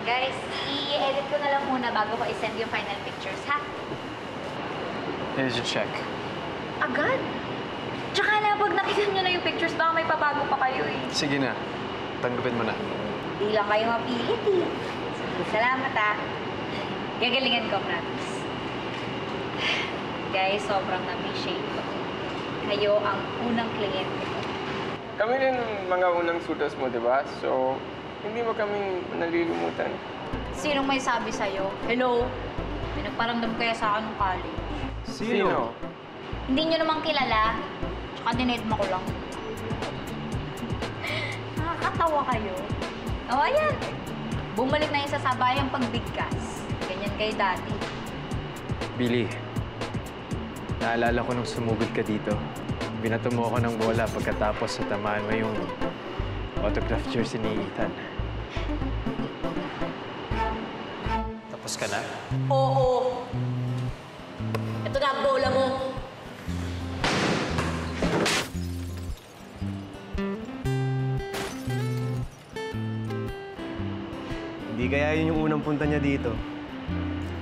Guys, i-edit ko na lang muna bago ko i-send yung final pictures, ha? Here's your check. Agad? Tsaka na, pag nakita nyo na yung pictures, baka may pabago pa kayo eh. Sige na. Tanggapin mo na. Hindi lang kayo mapilit eh. Sige, salamat ah. Gagalingan ko, promise. Guys, sobrang na-appreciate ko. Kayo ang unang kliyente ko. Kami rin mga unang suitors mo, di ba? So, hindi mo kami nalilimutan. Sinong may sabi sa'yo? Hello? May nagparamdam kaya sa akin ng college. Sino? Hindi nyo namang kilala. Tsaka dinedma ko lang. Nakakatawa kayo. O, ayan. Bumalik na yung sa sabayang pagbigkas. Ganyan kayo dati. Billy, naalala ko nung sumugod ka dito. Binato mo ako ng bola pagkatapos sa tamaan mo yung autograph jersey ni Ethan. Tapos ka na? Oo. Ito na ang bola mo. Hindi kaya yun yung unang punta niya dito.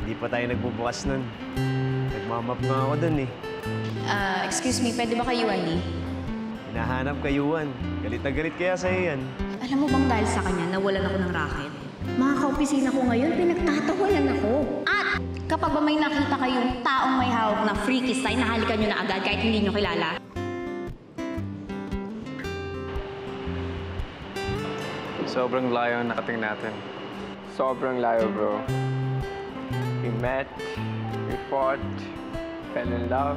Hindi pa tayo nagbubukas nun. Nagmamap nga ako dun eh. Excuse me, pwede ba kayuan ni? Hinahanap kayuan. Galit na galit kaya sa'yo yan. Alam mo bang dahil sa kanya, nawalan ako ng racket? Mga kaopisina ko ngayon, pinagtatawanan ako. At kapag ba may nakita kayong taong may hawak na freaky sign, nahalikan nyo na agad kahit hindi nyo kilala. Sobrang layo ang nakating natin. Sobrang layo, bro. We met, we fought, fell in love.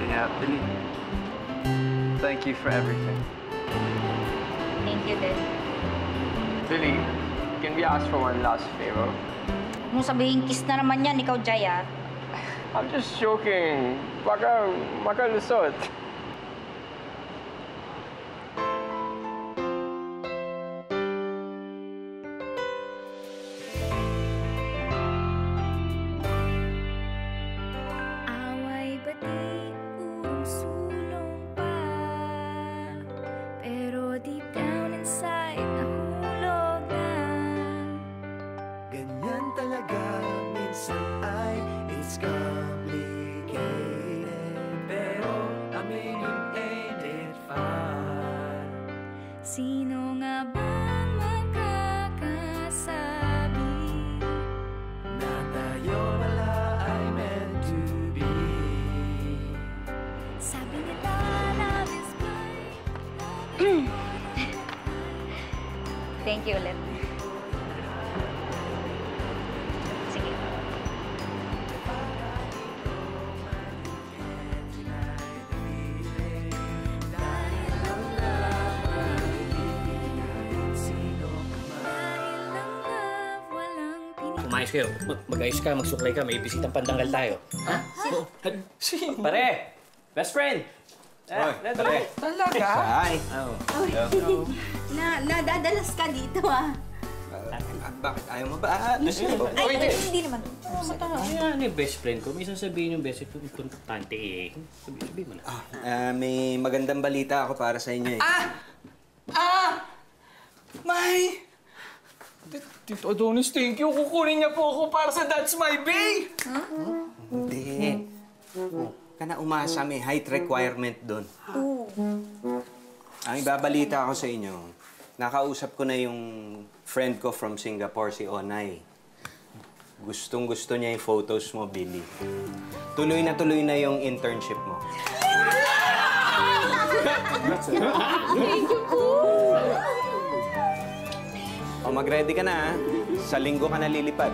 Kaya, Billy, thank you for everything. Thank you din. Billy, can we ask for one last favor? Kung sabihin, kiss na naman yan, ikaw, Jay, ah. I'm just joking. Baka makalusot. Sino nga ba makakasabi na tayo wala ay meant to be? Sabi nila, love is blind. Thank you ulit. Sige. Umayos kayo. Mag-ayos ka, magsuklay ka. May bisitang pandanggal tayo. Ha? Sino? Pare! Best friend! Pare! Talaga? Hi! Nadadalas ka dito, ah. Bakit ayaw mo ba? Ay, hindi naman. Ano yung best friend ko? Minsan sabihin yung best friend ko, importante eh. Sabihin mo na. May magandang balita ako para sa inyo eh. May! Tito Adonis, thank you. Kukunin niya po ako para sa That's My Bay! Hindi. Ka na umasa, may height requirement doon. Ang ibabalita ako sa inyo, nakausap ko na yung friend ko from Singapore, si Onay. Gustong-gusto niya yung photos mo, Billy. Tuloy na yung internship mo. Thank you po! O, mag-ready ka na, ha? Sa linggo ka na lilipad.